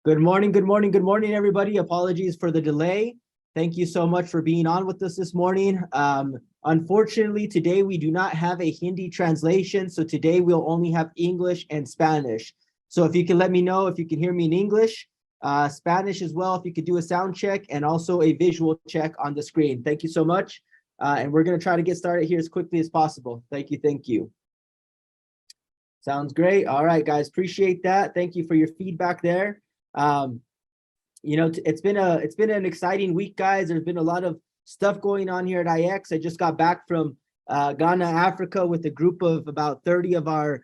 Good morning, everybody. Apologies for the delay. Thank you so much for being on with us this morning. Unfortunately, today we do not have a Hindi translation, so today we'll only have English and Spanish. So if you can let me know if you can hear me in English, Spanish as well, if you could do a sound check and also a visual check on the screen. Thank you so much. And we're going to try to get started here as quickly as possible. Thank you. Sounds great. All right, guys, appreciate that. Thank you for your feedback there. You know, it's been an exciting week, guys. There's been a lot of stuff going on here at IX. I just got back from Ghana, Africa, with a group of about 30 of our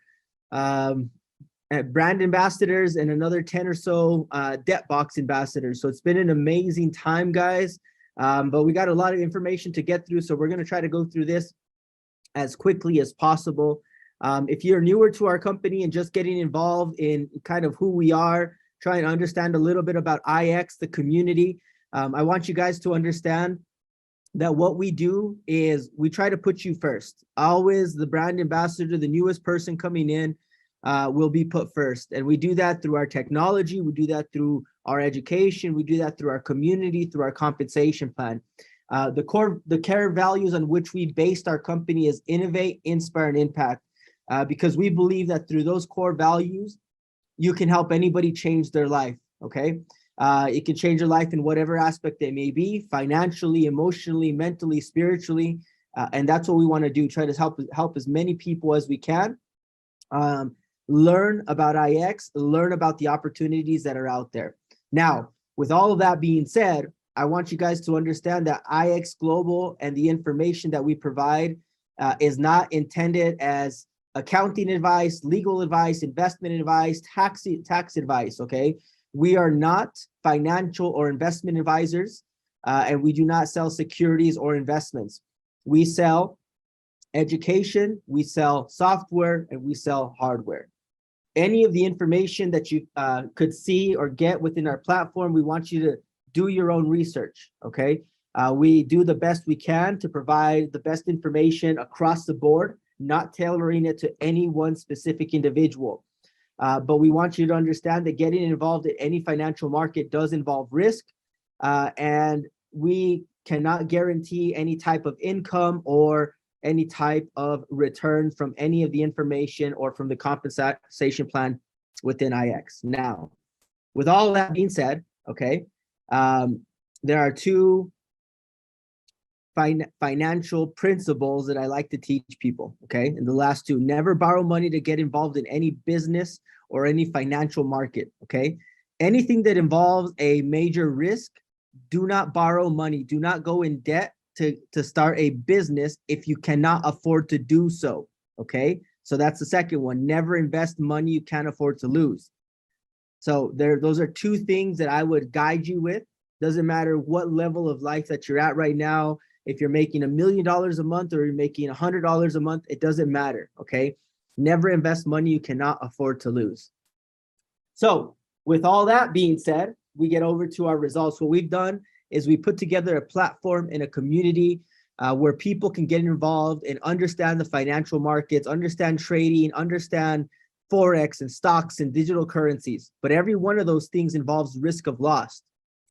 brand ambassadors and another 10 or so debt box ambassadors. So it's been an amazing time, guys. But we got a lot of information to get through, so we're going to try to go through this as quickly as possible. If you're newer to our company and just getting involved in kind of who we are, trying to understand a little bit about IX, the community, I want you guys to understand that what we do is we try to put you first. Always the brand ambassador, the newest person coming in, will be put first. And we do that through our technology. We do that through our education. We do that through our community, through our compensation plan. The core values on which we based our company is innovate, inspire, and impact. Because we believe that through those core values, you can help anybody change their life, okay? It can change your life in whatever aspect it may be, financially, emotionally, mentally, spiritually, and that's what we want to do, try to help as many people as we can. Learn about IX, learn about the opportunities that are out there. Now, with all of that being said, I want you guys to understand that IX Global and the information that we provide is not intended as accounting advice, legal advice, investment advice, tax advice, okay? We are not financial or investment advisors, and we do not sell securities or investments. We sell education, we sell software, and we sell hardware. Any of the information that you could see or get within our platform, we want you to do your own research, okay? We do the best we can to provide the best information across the board, not tailoring it to any one specific individual. But we want you to understand that getting involved in any financial market does involve risk, and we cannot guarantee any type of income or any type of return from any of the information or from the compensation plan within IX. Now, with all that being said, okay, there are two financial principles that I like to teach people, okay? And the last two: never borrow money to get involved in any business or any financial market, okay? Anything that involves a major risk, do not borrow money. Do not go in debt to start a business if you cannot afford to do so, okay? So that's the second one. Never invest money you can't afford to lose. So those are two things that I would guide you with. Doesn't matter what level of life that you're at right now. If you're making $1 million a month or you're making $100 a month, it doesn't matter, okay? Never invest money you cannot afford to lose. So with all that being said, we get over to our results. What we've done is we put together a platform and a community where people can get involved and understand the financial markets, understand trading, understand Forex and stocks and digital currencies. But every one of those things involves risk of loss,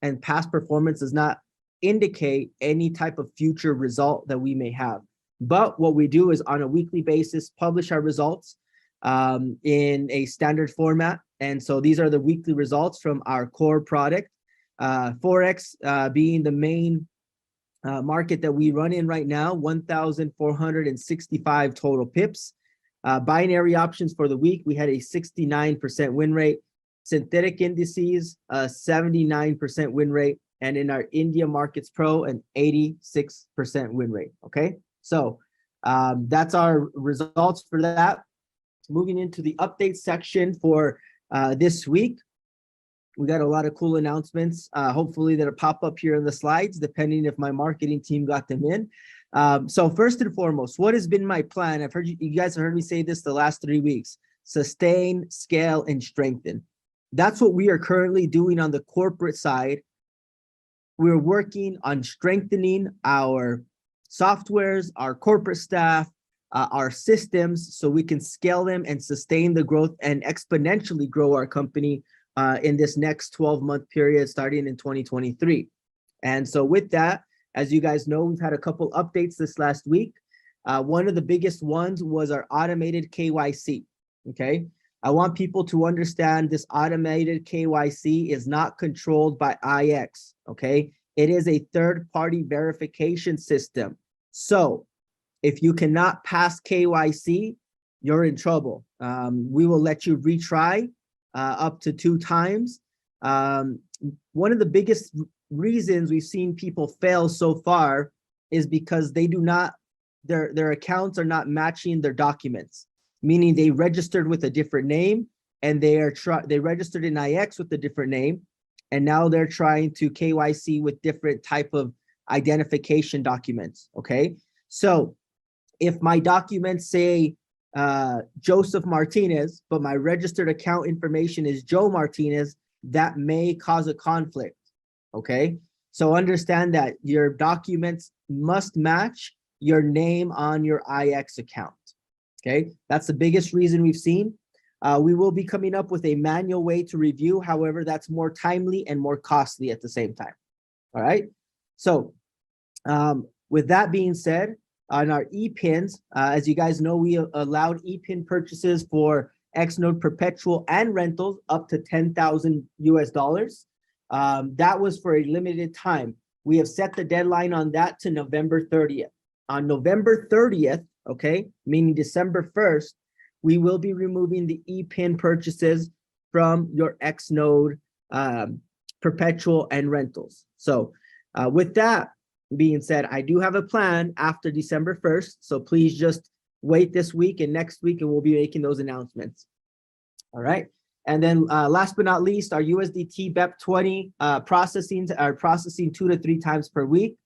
and past performance does not indicate any type of future result that we may have. But what we do is on a weekly basis, publish our results in a standard format. And so these are the weekly results from our core product. Forex being the main market that we run in right now, 1,465 total pips. Binary options for the week, we had a 69% win rate. Synthetic indices, 79% win rate. And in our India Markets Pro, an 86% win rate, okay? So that's our results for that. Moving into the update section for this week, we got a lot of cool announcements, hopefully that'll pop up here in the slides, depending if my marketing team got them in. So first and foremost, what has been my plan? I've heard you guys have heard me say this the last 3 weeks: sustain, scale, and strengthen. That's what we are currently doing on the corporate side. We're working on strengthening our softwares, our corporate staff, our systems, so we can scale them and sustain the growth and exponentially grow our company in this next 12-month period starting in 2023. And so with that, as you guys know, we've had a couple updates this last week. One of the biggest ones was our automated KYC, okay? I want people to understand this automated KYC is not controlled by IX, okay? It is a third-party verification system. So if you cannot pass KYC, you're in trouble. We will let you retry up to 2 times. One of the biggest reasons we've seen people fail so far is because they do not, their accounts are not matching their documents, meaning they registered with a different name and they registered in IX with a different name, and now they're trying to KYC with different type of identification documents, okay? So if my documents say Joseph Martinez, but my registered account information is Joe Martinez, that may cause a conflict, okay? So understand that your documents must match your name on your IX account, okay? That's the biggest reason we've seen. We will be coming up with a manual way to review. However, that's more timely and more costly at the same time, all right? So with that being said, on our ePINs, as you guys know, we allowed ePIN purchases for Xnode perpetual and rentals up to $10,000 US. That was for a limited time. We have set the deadline on that to November 30th. On November 30th, okay, meaning December 1st, we will be removing the ePIN purchases from your Xnode perpetual and rentals. So with that being said, I do have a plan after December 1st. So please just wait this week and next week, and we'll be making those announcements. All right. And then last but not least, our USDT BEP20 processing are processing 2 to 3 times per week,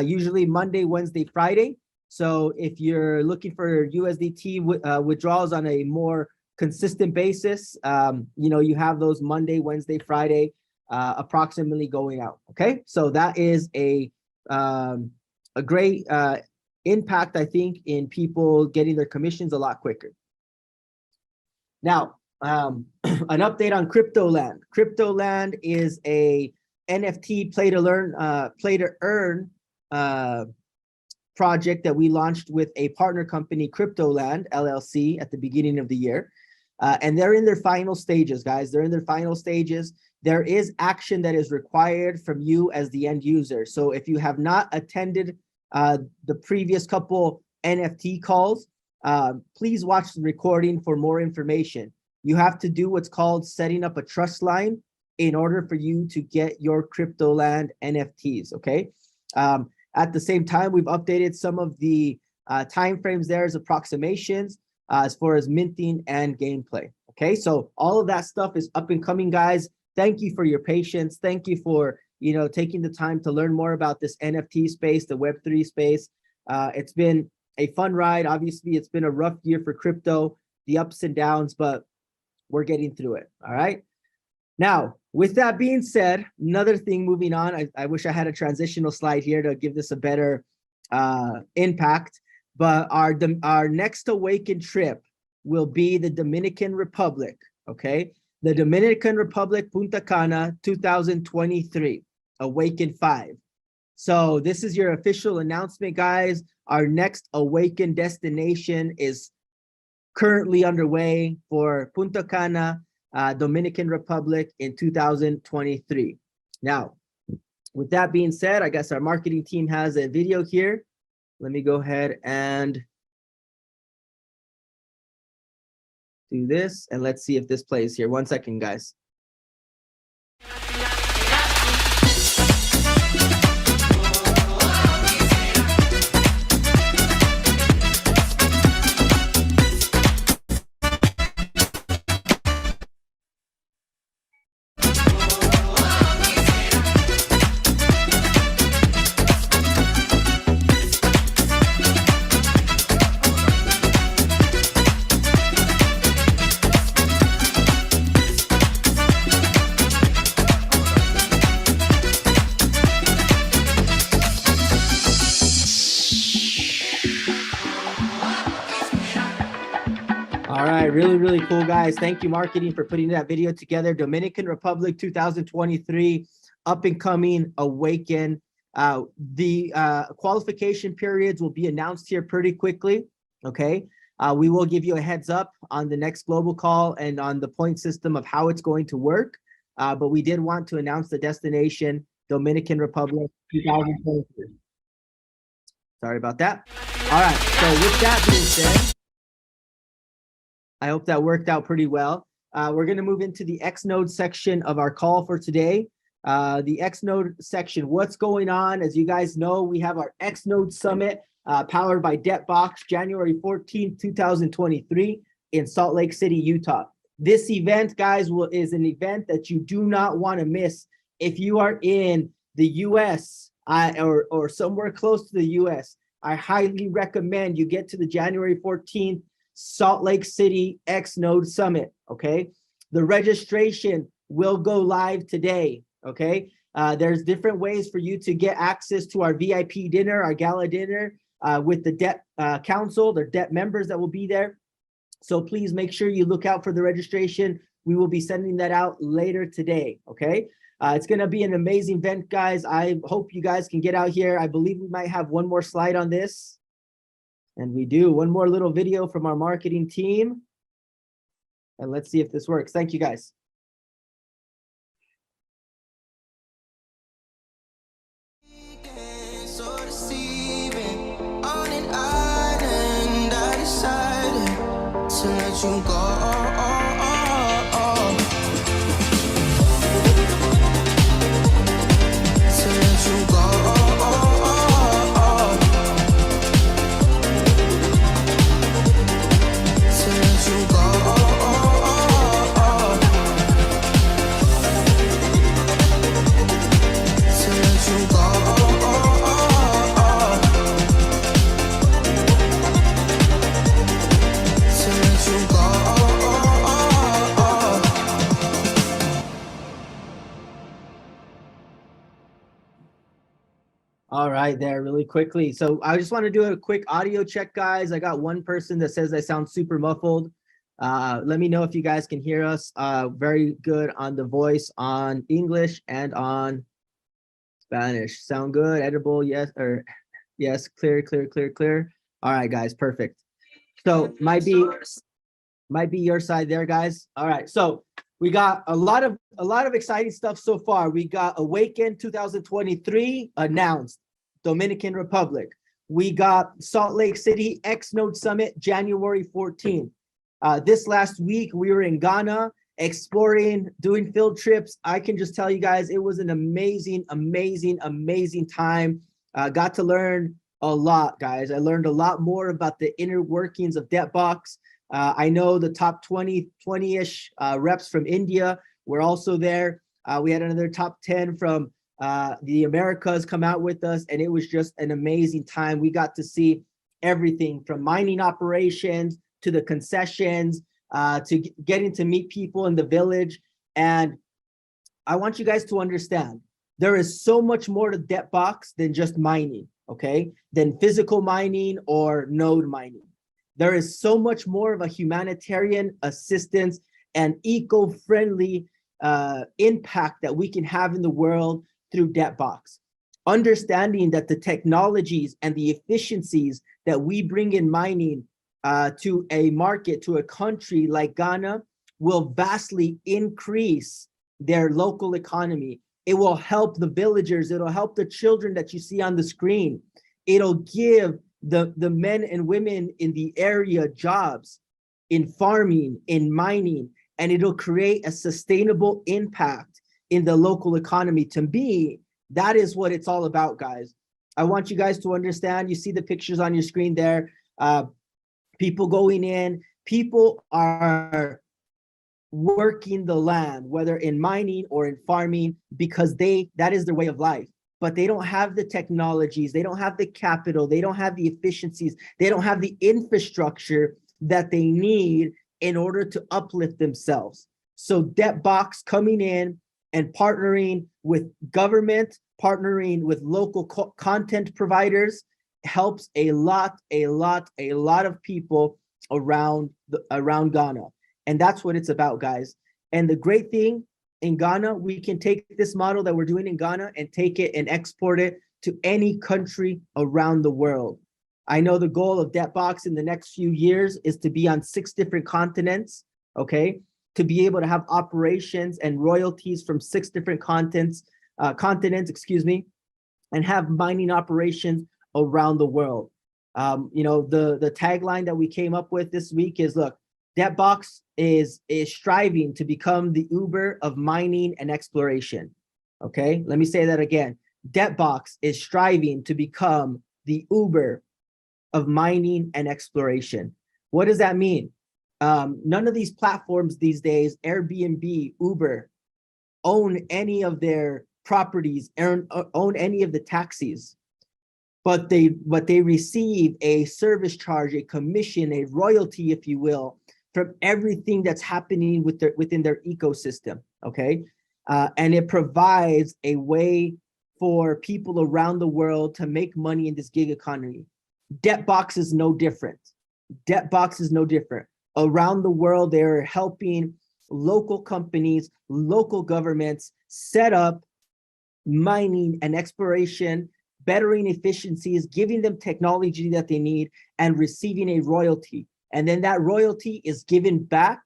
usually Monday, Wednesday, Friday. So if you're looking for USDT withdrawals on a more consistent basis, you know, you have those Monday, Wednesday, Friday approximately going out. Okay. So that is a great impact, I think, in people getting their commissions a lot quicker. Now, an update on CryptoLand. CryptoLand is a NFT play to earn project that we launched with a partner company, CryptoLand LLC, at the beginning of the year. And they're in their final stages, guys. They're in their final stages. There is action that is required from you as the end user. So if you have not attended the previous couple NFT calls, please watch the recording for more information. You have to do what's called setting up a trust line in order for you to get your CryptoLand NFTs, okay? At the same time, we've updated some of the timeframes there as approximations as far as minting and gameplay, okay? So all of that stuff is up and coming, guys. Thank you for your patience. Thank you for, you know, taking the time to learn more about this NFT space, the Web3 space. It's been a fun ride. Obviously, it's been a rough year for crypto, the ups and downs, but we're getting through it, all right? Now, with that being said, another thing moving on, I wish I had a transitional slide here to give this a better impact, but our next Awaken trip will be the Dominican Republic, okay? The Dominican Republic, Punta Cana, 2023, Awaken 5. So this is your official announcement, guys. Our next Awaken destination is currently underway for Punta Cana, Dominican Republic in 2023. Now, with that being said, I guess our marketing team has a video here. Let me go ahead and do this, and let's see if this plays here. 1 second, guys. really, really cool, guys. Thank you, marketing, for putting that video together. Dominican Republic 2023, up and coming, awaken. The qualification periods will be announced here pretty quickly, okay? We will give you a heads up on the next global call and on the point system of how it's going to work. But we did want to announce the destination, Dominican Republic 2023. Sorry about that. All right, so with that being said, I hope that worked out pretty well. We're going to move into the X node section of our call for today. The X node section, what's going on? As you guys know, we have our X node summit powered by BLOX, January 14th, 2023 in Salt Lake City, Utah. This event, guys, is an event that you do not want to miss. If you are in the US or somewhere close to the US, I highly recommend you get to the January 14th Salt Lake City X Node Summit, okay? The registration will go live today, okay? There's different ways for you to get access to our VIP dinner, our gala dinner with the debt council, the debt members that will be there. So please make sure you look out for the registration. We will be sending that out later today, okay? It's gonna be an amazing event, guys. I hope you guys can get out here. I believe we might have one more slide on this. And we do. One more little video from our marketing team. And let's see if this works. Thank you, guys. All right, there really quickly. So I just want to do a quick audio check, guys. I got one person that says I sound super muffled. Let me know if you guys can hear us. Very good on the voice on English and on Spanish. Sound good? Edible? Yes, or yes, clear, clear, clear, clear. All right, guys, perfect. So might be your side there, guys. All right, so we got a lot of exciting stuff so far. We got Awaken 2023 announced, Dominican Republic. We got Salt Lake City X Node Summit, January 14th. This last week, we were in Ghana exploring, doing field trips. I can just tell you guys, it was an amazing, amazing, amazing time. Got to learn a lot, guys. I learned a lot more about the inner workings of BLOX. I know the top 20-ish reps from India were also there. We had another top 10 from the Americas come out with us, and it was just an amazing time. We got to see everything from mining operations to the concessions, to getting to meet people in the village. And I want you guys to understand, there is so much more to BLOX than just mining, okay? Than physical mining or node mining. There is so much more of a humanitarian assistance and eco-friendly impact that we can have in the world through BLOX. Understanding that the technologies and the efficiencies that we bring in mining to a market, to a country like Ghana, will vastly increase their local economy. It will help the villagers. It'll help the children that you see on the screen. It'll give the men and women in the area jobs in farming, in mining, and it'll create a sustainable impact in the local economy. To me, that is what it's all about, guys. I want you guys to understand. You see the pictures on your screen there. People going in, people are working the land, whether in mining or in farming, because that is their way of life. But they don't have the technologies, they don't have the capital, they don't have the efficiencies, they don't have the infrastructure that they need in order to uplift themselves. So BLOX coming in and partnering with government, partnering with local content providers helps a lot of people around Ghana. And that's what it's about, guys. And the great thing in Ghana, we can take this model that we're doing in Ghana and take it and export it to any country around the world. I know the goal of DebtBox in the next few years is to be on 6 different continents, okay? To be able to have operations and royalties from 6 different continents, excuse me, and have mining operations around the world. You know, the tagline that we came up with this week is, look, DebtBox is striving to become the Uber of mining and exploration. Okay, let me say that again. DebtBox is striving to become the Uber of mining and exploration. What does that mean? None of these platforms these days, Airbnb, Uber, own any of their properties, own any of the taxis, but they receive a service charge, a commission, a royalty, if you will, from everything that's happening within their ecosystem, okay? And it provides a way for people around the world to make money in this gig economy. DebtBox is no different. DebtBox is no different. Around the world, they're helping local companies, local governments set up mining and exploration, bettering efficiencies, giving them technology that they need, and receiving a royalty. And then that royalty is given back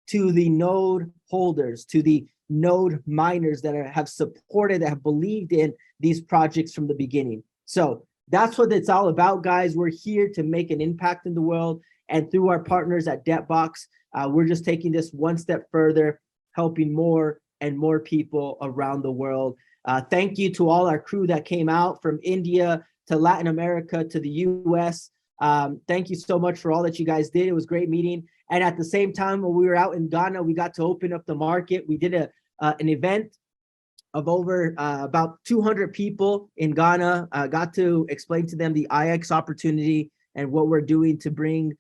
to the node holders, to the node miners that have supported, that have believed in these projects from the beginning. So that's what it's all about, guys. We're here to make an impact in the world. And through our partners at DebtBox, we're just taking this one step further, helping more and more people around the world. Thank you to all our crew that came out from India to Latin America to the US. Thank you so much for all that you guys did. It was a great meeting. And at the same time, when we were out in Ghana, we got to open up the market. We did an event of over about 200 people in Ghana. Got to explain to them the IX opportunity and what we're doing to bring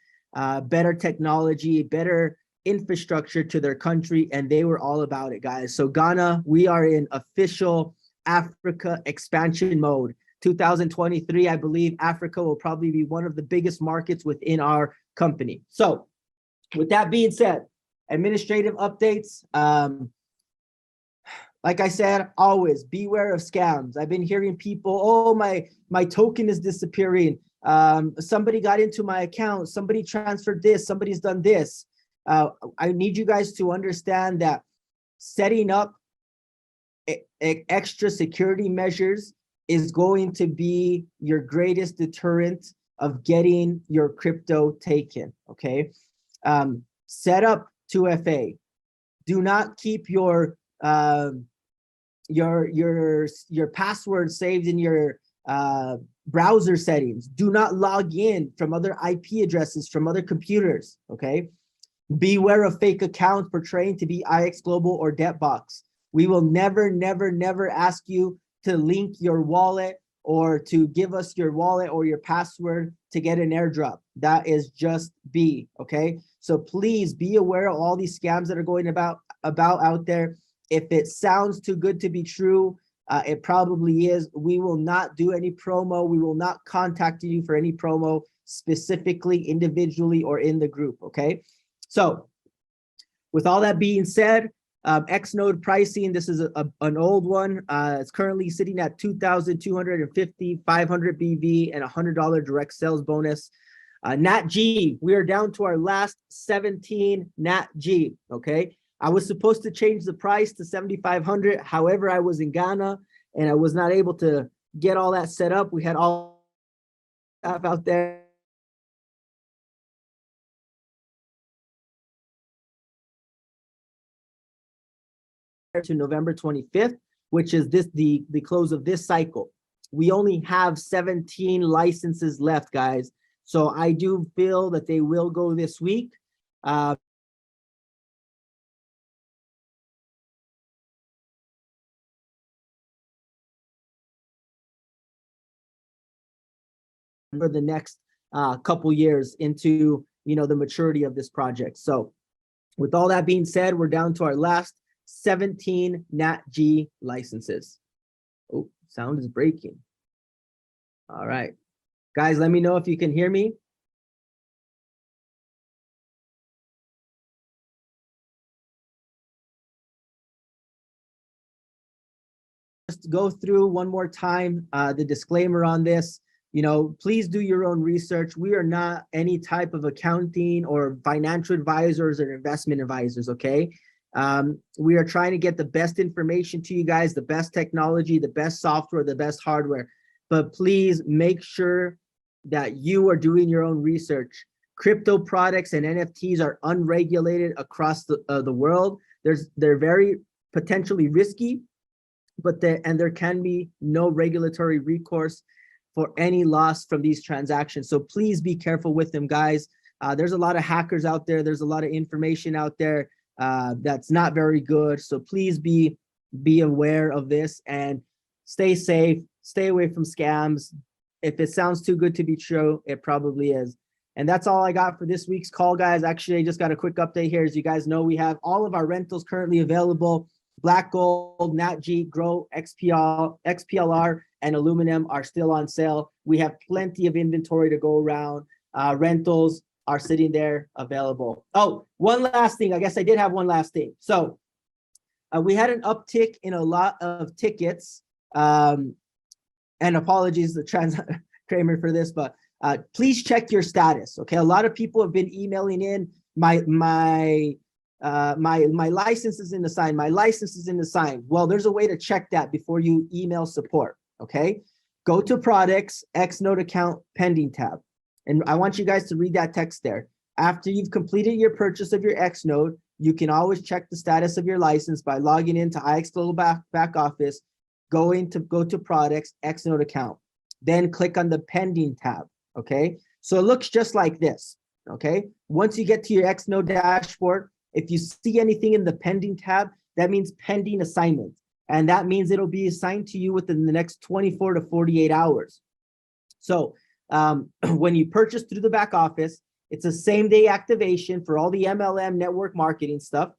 better technology, better infrastructure to their country, and they were all about it, guys. So Ghana, we are in official Africa expansion mode. 2023, I believe Africa will probably be one of the biggest markets within our company. So with that being said, administrative updates. Like I said, always beware of scams. I've been hearing people, oh, my token is disappearing. Somebody got into my account. Somebody transferred this. Somebody's done this. I need you guys to understand that setting up extra security measures is going to be your greatest deterrent of getting your crypto taken, okay? Set up 2FA. Do not keep your password saved in your browser settings. Do not log in from other IP addresses from other computers, okay? Beware of fake accounts portraying to be IX Global or DebtBox. We will never, never, never ask you to link your wallet or to give us your wallet or your password to get an airdrop. That is just B, okay? So please be aware of all these scams that are going about out there. If it sounds too good to be true, it probably is. We will not do any promo. We will not contact you for any promo specifically, individually, or in the group, okay? So with all that being said, X node pricing, this is an old one. It's currently sitting at 2,250, 500 BV, and $100 direct sales bonus. NATG, we are down to our last 17 NATG, okay? I was supposed to change the price to 7,500. However, I was in Ghana and I was not able to get all that set up. We had all staff out there. To November 25th, which is the close of this cycle. We only have 17 licenses left, guys. So I do feel that they will go this week. For the next couple years into, you know, the maturity of this project. So with all that being said, we're down to our last 17 NATG licenses. Oh, sound is breaking. All right, guys, let me know if you can hear me. just go through one more time the disclaimer on this. Please do your own research. We are not any type of accounting or financial advisors or investment advisors, okay? We are trying to get the best information to you guys, the best technology, the best software, the best hardware. But please make sure that you are doing your own research. Crypto products and NFTs are unregulated across the world. They're very potentially risky, but there can be no regulatory recourse for any loss from these transactions. So please be careful with them, guys. There's a lot of hackers out there. There's a lot of information out there that's not very good. So please be aware of this and stay safe. Stay away from scams. If it sounds too good to be true, it probably is. And that's all I got for this week's call, guys. Actually, I just got a quick update here. As you guys know, we have all of our rentals currently available. Black Gold, NATG, Grow, XPLR, and Aluminum are still on sale. We have plenty of inventory to go around. Rentals are sitting there available. Oh, one last thing. I guess I did have one last thing. So we had an uptick in a lot of tickets. And apologies to Kramer for this, but please check your status. Okay, a lot of people have been emailing in my license is in the sign. My license is in the sign. Well, there's a way to check that before you email support. Okay, go to products, X node account pending tab, and I want you guys to read that text there. After you've completed your purchase of your X node, you can always check the status of your license by logging into IX Global back office. Go to products, X node account, then click on the pending tab. Okay, so it looks just like this. Okay, once you get to your X node dashboard, if you see anything in the pending tab, that means pending assignment, and that means it'll be assigned to you within the next 24 to 48 hours. So when you purchase through the back office, it's a same-day activation for all the MLM network marketing stuff.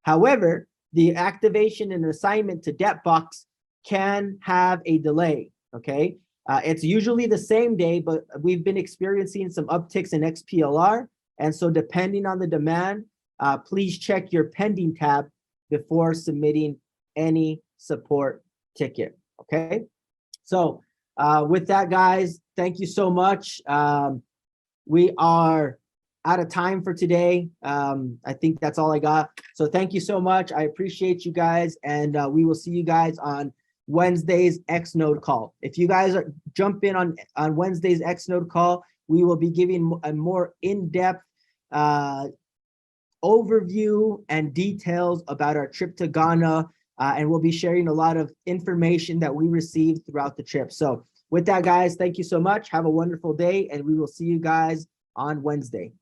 However, the activation and assignment to Debtbox can have a delay. Okay, it's usually the same day, but we've been experiencing some upticks in XPLR, and so depending on the demand, please check your pending tab before submitting any support ticket. Okay, so with that, guys, thank you so much. We are out of time for today. I think that's all I got. So thank you so much. I appreciate you guys, and we will see you guys on Wednesday's X node call. If you guys jump in on Wednesday's X node call, we will be giving a more in-depth overview and details about our trip to Ghana, and we'll be sharing a lot of information that we received throughout the trip. So with that, guys, thank you so much. Have a wonderful day, and we will see you guys on Wednesday.